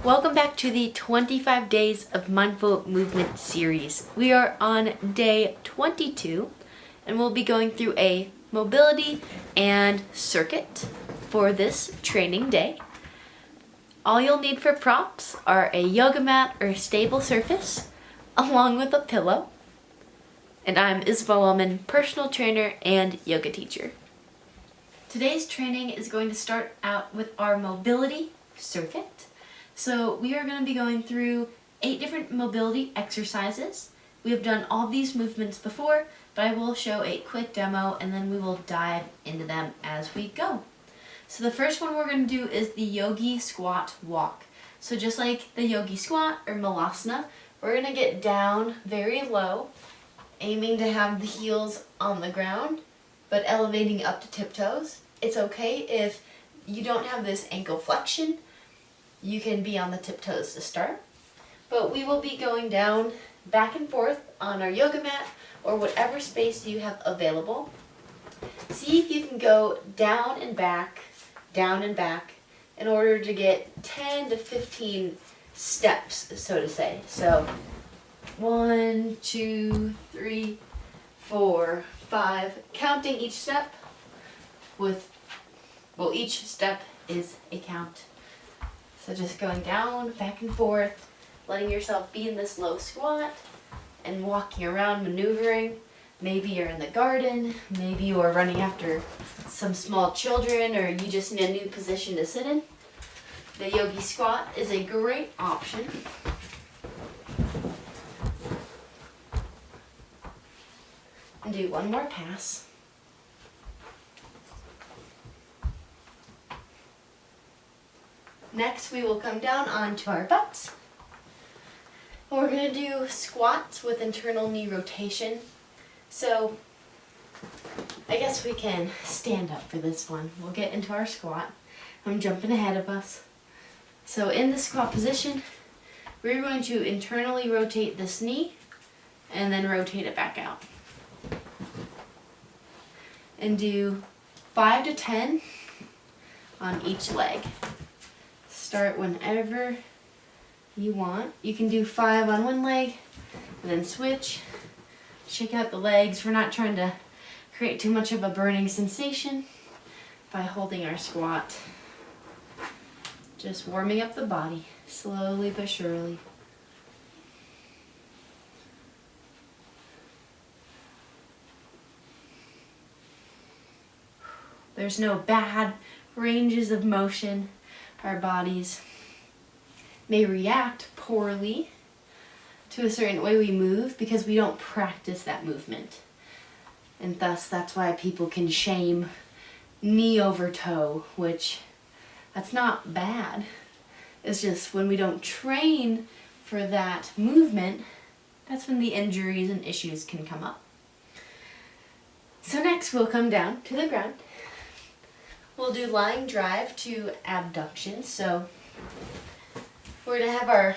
Welcome back to the 25 Days of Mindful Movement series. We are on day 22 and we'll be going through a mobility and circuit for this training day. All you'll need for props are a yoga mat or a stable surface along with a pillow. And I'm Isabel Wellman, personal trainer and yoga teacher. Today's training is going to start out with our mobility circuit. So we are going to be going through 8 different mobility exercises. We have done all these movements before, but I will show a quick demo and then we will dive into them as we go. So the first one we're going to do is the yogi squat walk. So just like the yogi squat or malasana, we're going to get down very low, aiming to have the heels on the ground, but elevating up to tiptoes. It's okay if you don't have this ankle flexion. You can be on the tiptoes to start, but we will be going down back and forth on our yoga mat or whatever space you have available. See if you can go down and back in order to get 10 to 15 steps, so to say. So 1, 2, 3, 4, 5, counting each step each step is a count. So just going down, back and forth, letting yourself be in this low squat and walking around, maneuvering. Maybe you're in the garden, maybe you're running after some small children, or you just need a new position to sit in. The yogi squat is a great option. And do one more pass. Next, we will come down onto our butts. We're going to do squats with internal knee rotation. So, I guess we can stand up for this one. We'll get into our squat. I'm jumping ahead of us. So in the squat position, we're going to internally rotate this knee and then rotate it back out. And do 5 to 10 on each leg. Start whenever you want. You can do 5 on one leg and then switch. Shake out the legs. We're not trying to create too much of a burning sensation by holding our squat. Just warming up the body slowly but surely. There's no bad ranges of motion. Our bodies may react poorly to a certain way we move because we don't practice that movement. And thus, that's why people can shame knee over toe, which that's not bad. It's just when we don't train for that movement, that's when the injuries and issues can come up. So next, we'll come down to the ground. We'll do lying drive to abduction. So we're going to have our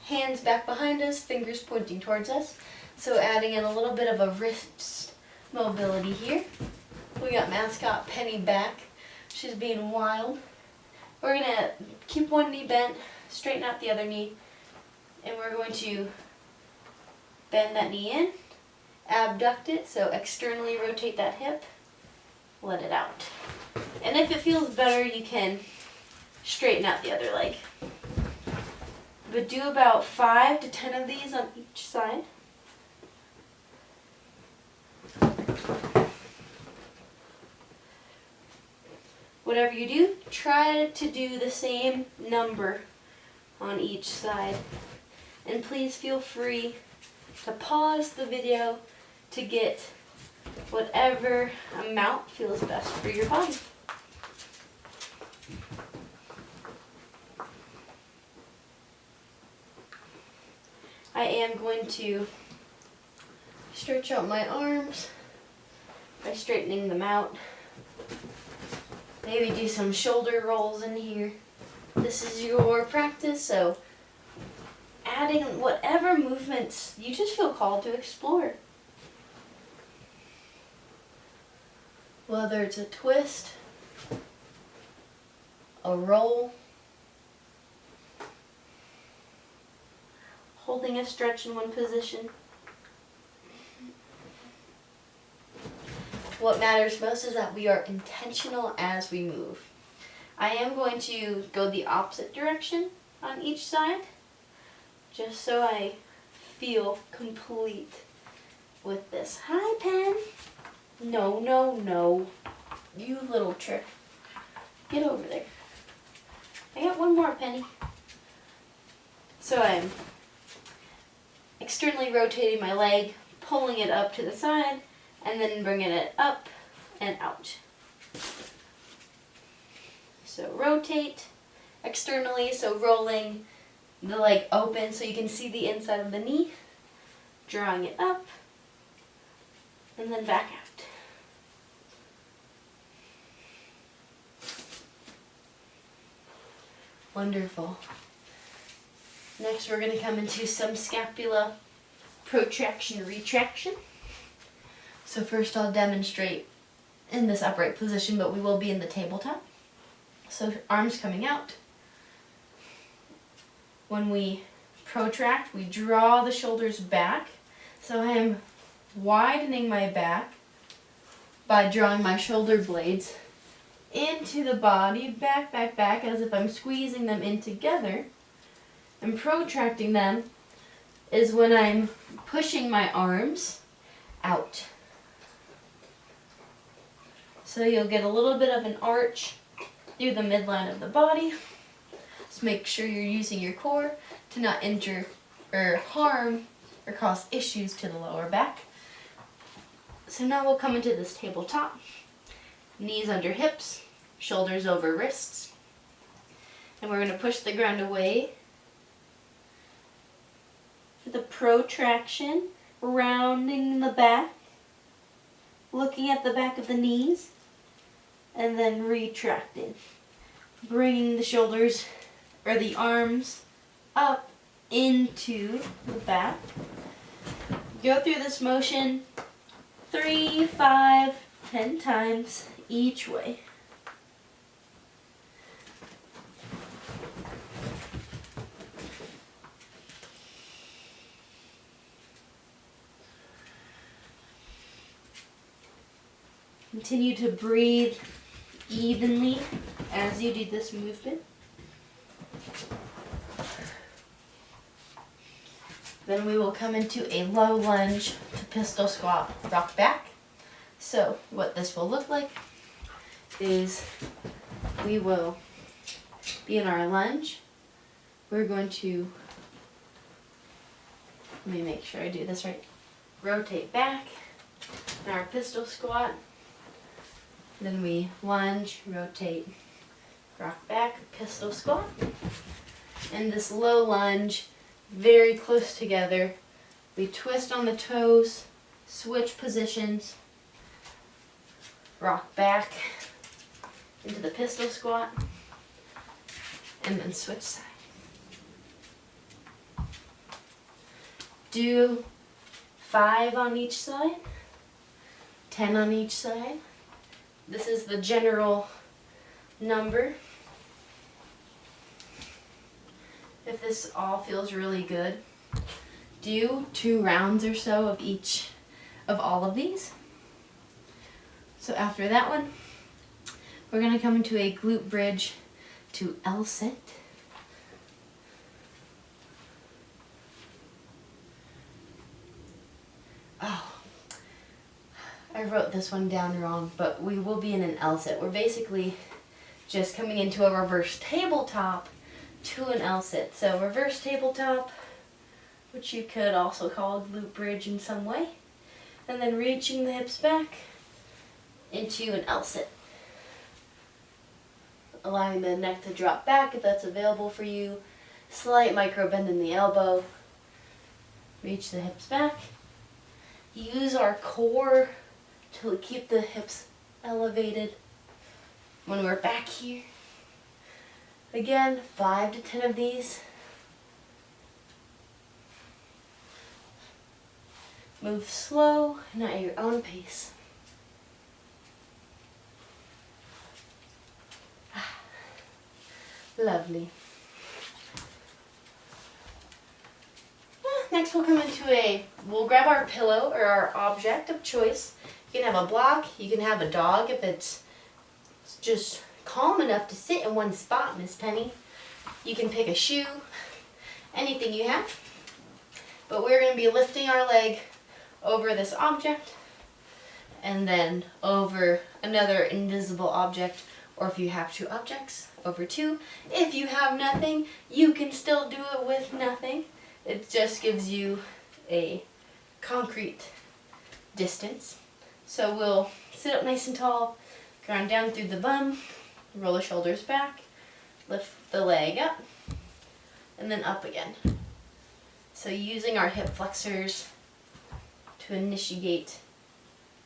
hands back behind us, fingers pointing towards us. So adding in a little bit of a wrist mobility here. We got mascot Penny back. She's being wild. We're going to keep one knee bent, straighten out the other knee, and we're going to bend that knee in, abduct it, so externally rotate that hip, let it out. And if it feels better, you can straighten out the other leg. But do about 5 to 10 of these on each side. Whatever you do, try to do the same number on each side. And please feel free to pause the video to get whatever amount feels best for your body. I am going to stretch out my arms by straightening them out. Maybe do some shoulder rolls in here. This is your practice, so adding whatever movements you just feel called to explore. Whether it's a twist, a roll, holding a stretch in one position. What matters most is that we are intentional as we move. I am going to go the opposite direction on each side, just so I feel complete with this. Hi, Pen. No, no, no. You little trick. Get over there. I got one more, Penny. So I'm externally rotating my leg, pulling it up to the side, and then bringing it up and out. So rotate externally, so rolling the leg open so you can see the inside of the knee, drawing it up, and then back out. Wonderful. Next we're going to come into some scapula protraction, retraction. So first I'll demonstrate in this upright position, but we will be in the tabletop. So arms coming out. When we protract, we draw the shoulders back. So I am widening my back by drawing my shoulder blades into the body, back, back, back, as if I'm squeezing them in together. And protracting them is when I'm pushing my arms out. So you'll get a little bit of an arch through the midline of the body. Just make sure you're using your core to not injure or harm or cause issues to the lower back. So now we'll come into this tabletop. Knees under hips, shoulders over wrists. And we're going to push the ground away for the protraction, rounding the back, looking at the back of the knees, and then retracting. Bringing the shoulders or the arms up into the back. Go through this motion 3, 5, 10 times each way. Continue to breathe evenly as you do this movement. Then we will come into a low lunge to pistol squat, rock back. So what this will look like is we will be in our lunge. We're going to, let me make sure I do this right, rotate back in our pistol squat. Then we lunge, rotate, rock back, pistol squat. And this low lunge, very close together. We twist on the toes, switch positions, rock back into the pistol squat, and then switch side. Do 5 on each side, 10 on each side. This is the general number. If this all feels really good, do 2 rounds or so of each of all of these. So after that one, we're going to come into a glute bridge to L-sit. Oh, I wrote this one down wrong, but we will be in an L-sit. We're basically just coming into a reverse tabletop to an L-sit. So reverse tabletop, which you could also call a glute bridge in some way, and then reaching the hips back into an L-sit. Allowing the neck to drop back if that's available for you. Slight micro bend in the elbow. Reach the hips back. Use our core to keep the hips elevated when we're back here. Again, 5 to 10 of these. Move slow and at your own pace. Lovely. Next we'll come into we'll grab our pillow or our object of choice. You can have a block, you can have a dog if it's just calm enough to sit in one spot, Miss Penny. You can pick a shoe, anything you have. But we're going to be lifting our leg over this object and then over another invisible object, or if you have two objects, over two. If you have nothing, you can still do it with nothing. It just gives you a concrete distance. So we'll sit up nice and tall, ground down through the bum, roll the shoulders back, lift the leg up, and then up again. So using our hip flexors to initiate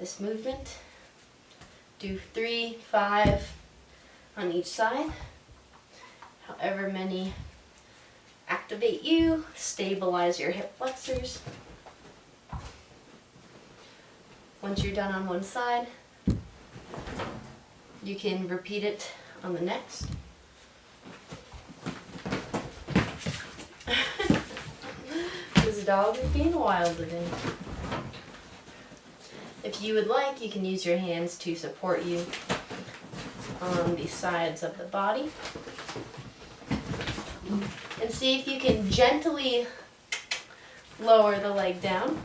this movement. Do 3, 5 on each side. However many activate you, stabilize your hip flexors. Once you're done on one side, you can repeat it on the next. This dog is being wild today. If you would like, you can use your hands to support you on the sides of the body. And see if you can gently lower the leg down.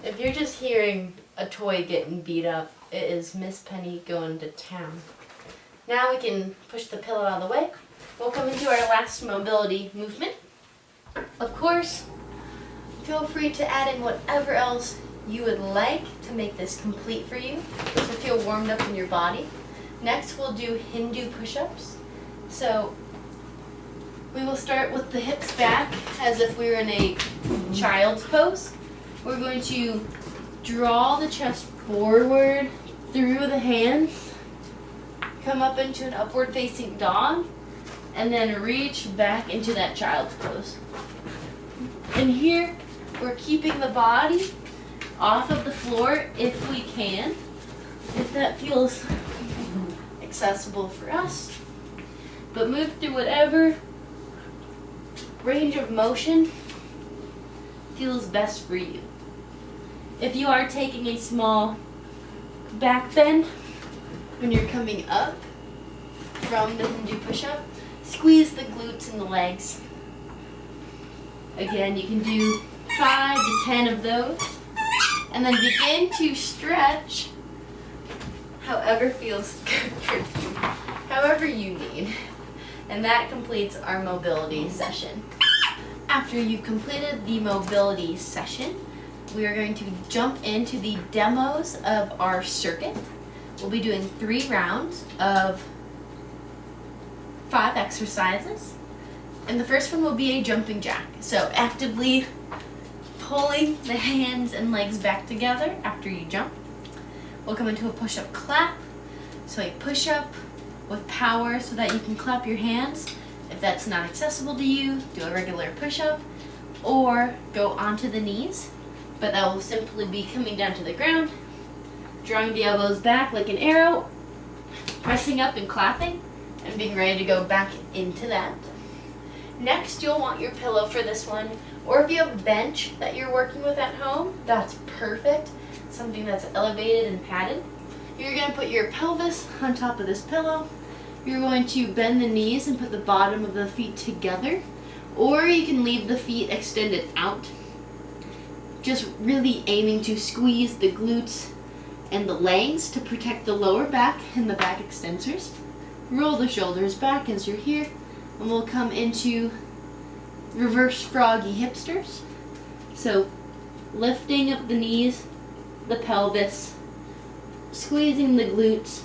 If you're just hearing a toy getting beat up, it is Miss Penny going to town. Now we can push the pillow out of the way. We'll come into our last mobility movement. Of course, feel free to add in whatever else you would like to make this complete for you, to feel warmed up in your body. Next, we'll do Hindu push-ups. So we will start with the hips back as if we were in a child's pose. We're going to draw the chest forward through the hands, come up into an upward facing dog, and then reach back into that child's pose. And here, we're keeping the body off of the floor if we can, if that feels accessible for us. But move through whatever range of motion feels best for you. If you are taking a small back bend when you're coming up from the Hindu push-up, squeeze the glutes and the legs. Again, you can do 5 to 10 of those, and then begin to stretch however feels good for you, however you need. And that completes our mobility session. After you've completed the mobility session, we are going to jump into the demos of our circuit. We'll be doing 3 rounds of 5 exercises. And the first one will be a jumping jack. So actively pulling the hands and legs back together after you jump. We'll come into a push-up clap. So a push-up with power so that you can clap your hands. If that's not accessible to you, do a regular push-up or go onto the knees. But that will simply be coming down to the ground, drawing the elbows back like an arrow, pressing up and clapping, and being ready to go back into that. Next, you'll want your pillow for this one, or if you have a bench that you're working with at home, that's perfect. Something that's elevated and padded. You're going to put your pelvis on top of this pillow. You're going to bend the knees and put the bottom of the feet together, or you can leave the feet extended out. Just really aiming to squeeze the glutes and the legs to protect the lower back and the back extensors. Roll the shoulders back as you're here, and we'll come into reverse froggy hipsters. So lifting up the knees, the pelvis, squeezing the glutes,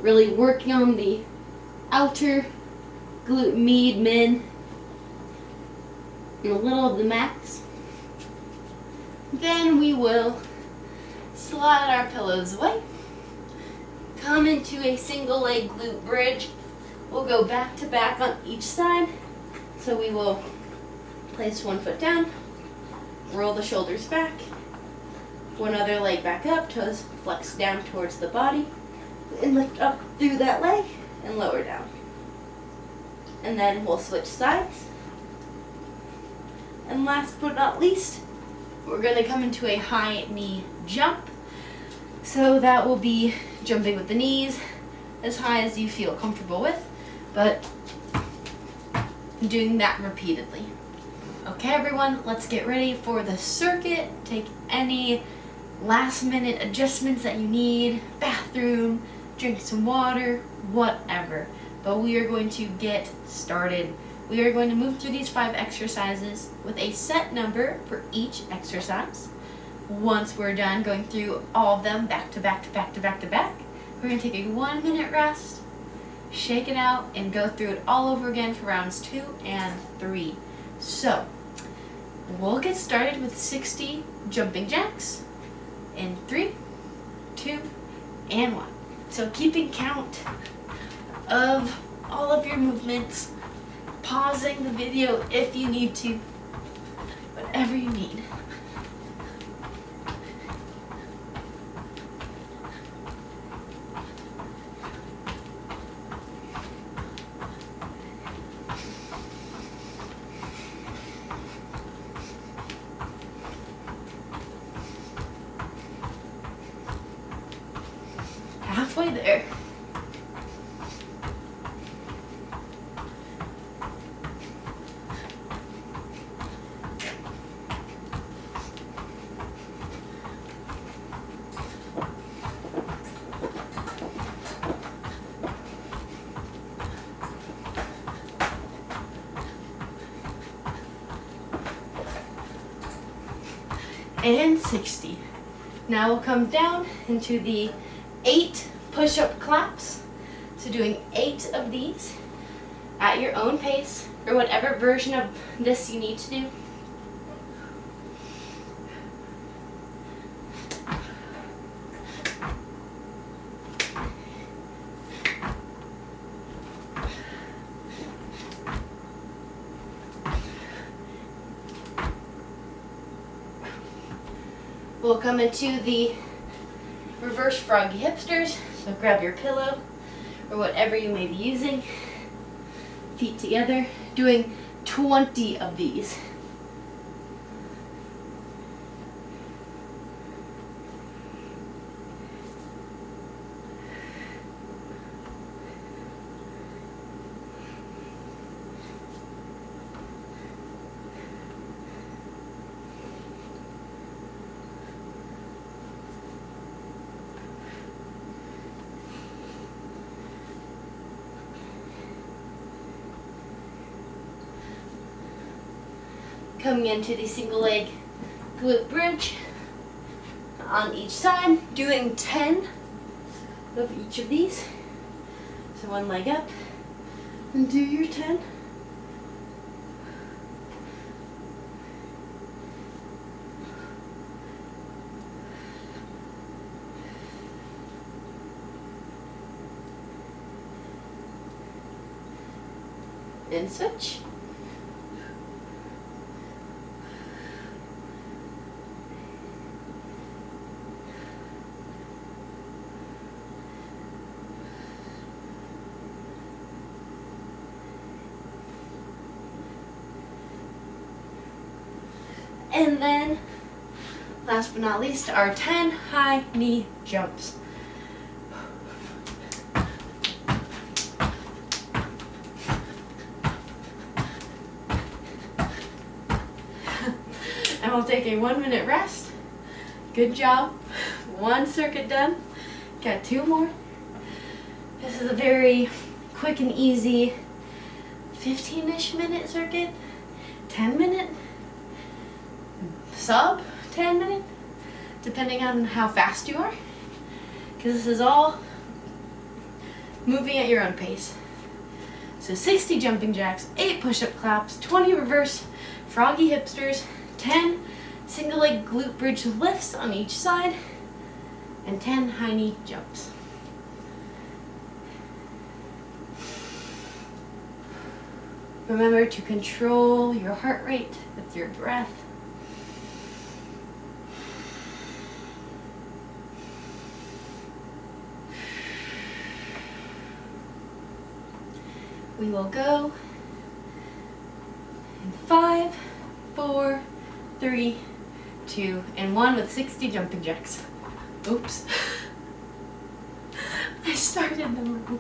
really working on the outer glute med, min, and a little of the max. Then we will slide our pillows away. Come into a single leg glute bridge. We'll go back to back on each side. So we will place one foot down, roll the shoulders back, one other leg back up, toes flex down towards the body, and lift up through that leg and lower down. And then we'll switch sides. And last but not least, we're going to come into a high knee jump. So that will be jumping with the knees as high as you feel comfortable with, but doing that repeatedly. Okay everyone, let's get ready for the circuit. Take any last minute adjustments that you need, bathroom, drink some water, whatever. But we are going to get started. We are going to move through these 5 exercises with a set number for each exercise. Once we're done going through all of them back to back to back to back to back, we're going to take a 1-minute rest, shake it out, and go through it all over again for rounds 2 and 3. So, we'll get started with 60 jumping jacks in 3, 2, and 1. So keeping count of all of your movements, pausing the video if you need to, whatever you need. Halfway there. And 60. Now we'll come down into the 8 push-up claps. So doing 8 of these at your own pace, or whatever version of this you need to do. We'll come into the reverse froggy hipsters. So grab your pillow or whatever you may be using. Feet together. Doing 20 of these. Coming into the single leg glute bridge on each side, doing 10 of each of these. So one leg up and do your 10. And switch. And then, last but not least, our 10 high knee jumps. And we'll take a 1-minute rest. Good job. 1 circuit done. Got 2 more. This is a very quick and easy 15-ish minute circuit. 10-minute. Sub 10-minute, depending on how fast you are, because this is all moving at your own pace. So 60 jumping jacks, 8 push-up claps, 20 reverse froggy hipsters, 10 single leg glute bridge lifts on each side, and 10 high knee jumps. Remember to control your heart rate with your breath. We will go in 5, 4, 3, 2, and 1 with 60 jumping jacks. Oops. I started them wrong.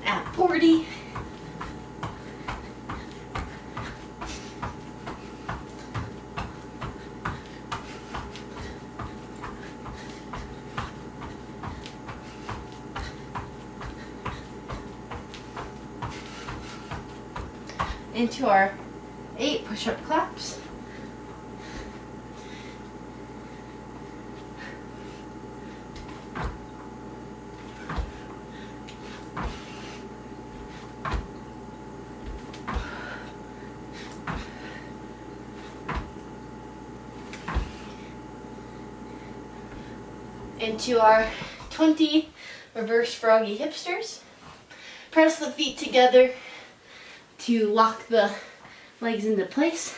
At 40. Into our 8 push-up claps. Into our 20 reverse froggy hipsters. Press the feet together to lock the legs into place.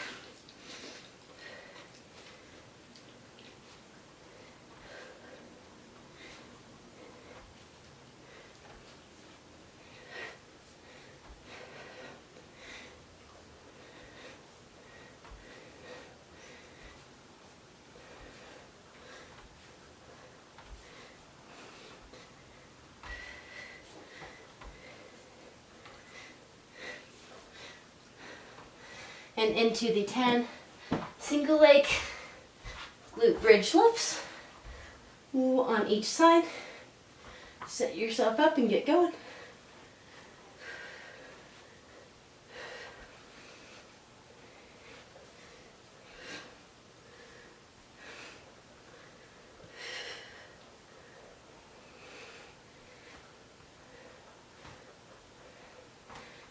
And into the 10 single leg glute bridge lifts. On each side. Set yourself up and get going.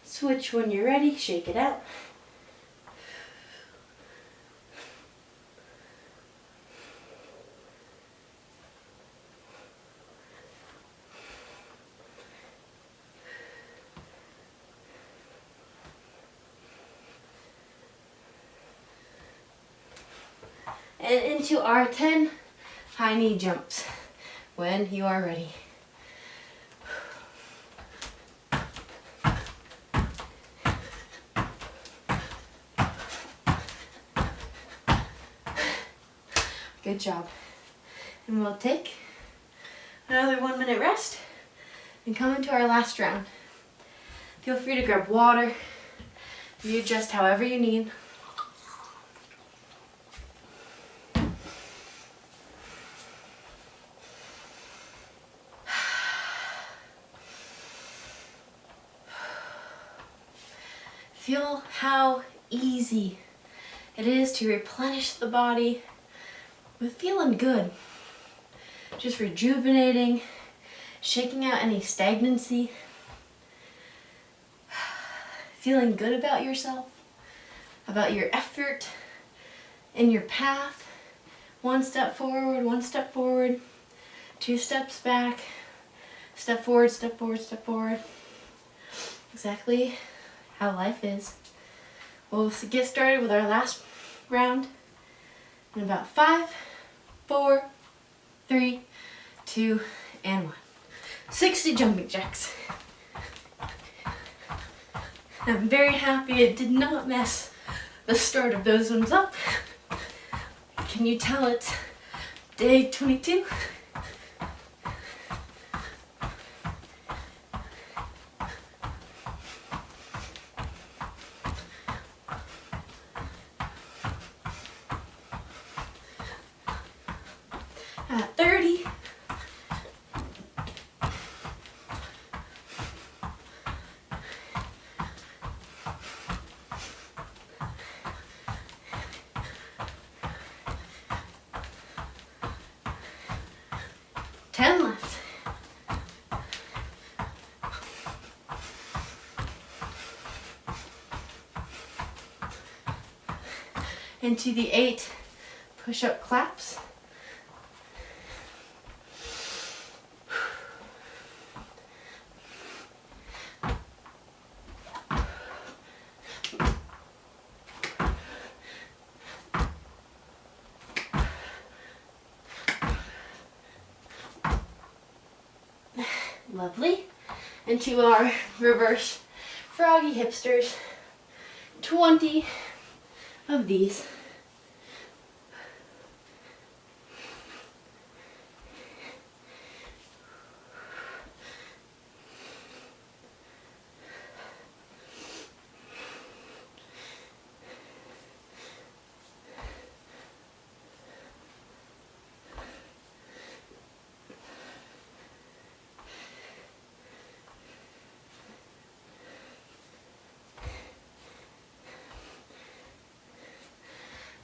Switch when you're ready, shake it out. And into our 10 high knee jumps when you are ready. Good job. And we'll take another 1 minute rest and come into our last round. Feel free to grab water, readjust however you need. Feel how easy it is to replenish the body with feeling good. Just rejuvenating, shaking out any stagnancy, feeling good about yourself, about your effort and your path. 1 step forward, 1 step forward, 2 steps back, step forward, step forward, step forward. Exactly how life is. We'll get started with our last round in about 5, 4, 3, 2, and 1. 60 jumping jacks. I'm very happy it did not mess the start of those ones up. Can you tell it's day 22? At 30. Left. Into the 8 push-up claps. Lovely. Into our reverse froggy hipsters. 20 of these.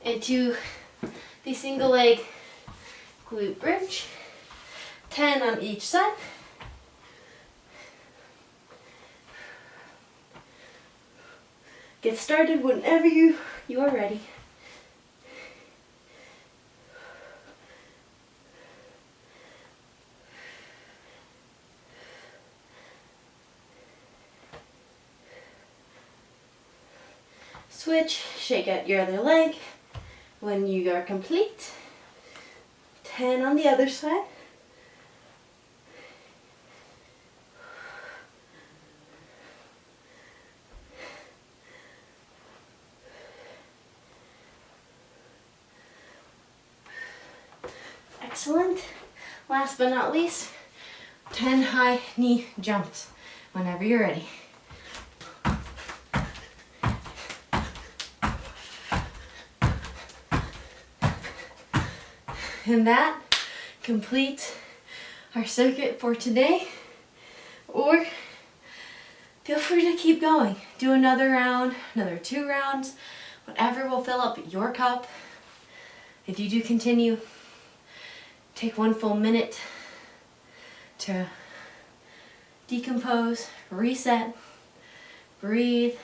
Into the single leg glute bridge, 10 on each side. Get started whenever you are ready. Switch, shake out your other leg. When you are complete, 10 on the other side. Excellent. Last but not least, 10 high knee jumps whenever you're ready. And that completes our circuit for today. Or feel free to keep going. Do another round, another 2 rounds, whatever will fill up your cup. If you do continue, take 1 full minute to decompose, reset, breathe,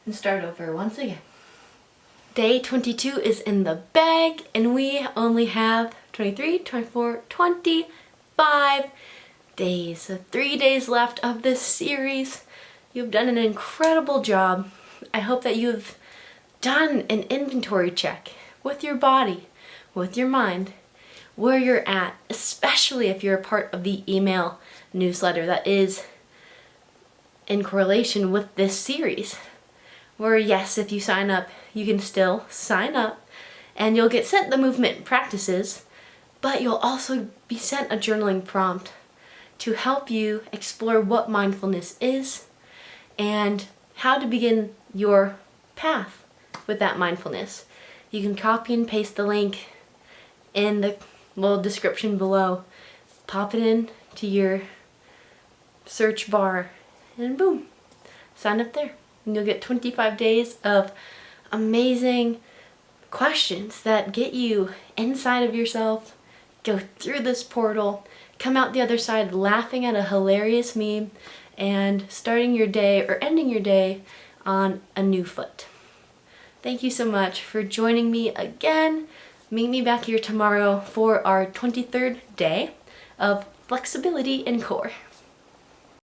and start over once again. Day 22 is in the bag, and we only have 23, 24, 25 days. So 3 days left of this series. You've done an incredible job. I hope that you've done an inventory check with your body, with your mind, where you're at, especially if you're a part of the email newsletter that is in correlation with this series. Where yes, if you sign up, you can still sign up and you'll get sent the movement practices, but you'll also be sent a journaling prompt to help you explore what mindfulness is and how to begin your path with that mindfulness. You can copy and paste the link in the little description below, pop it in to your search bar, and boom, sign up there. And you'll get 25 days of amazing questions that get you inside of yourself, go through this portal, come out the other side laughing at a hilarious meme, and starting your day or ending your day on a new foot. Thank you so much for joining me again. Meet me back here tomorrow for our 23rd day of flexibility in core.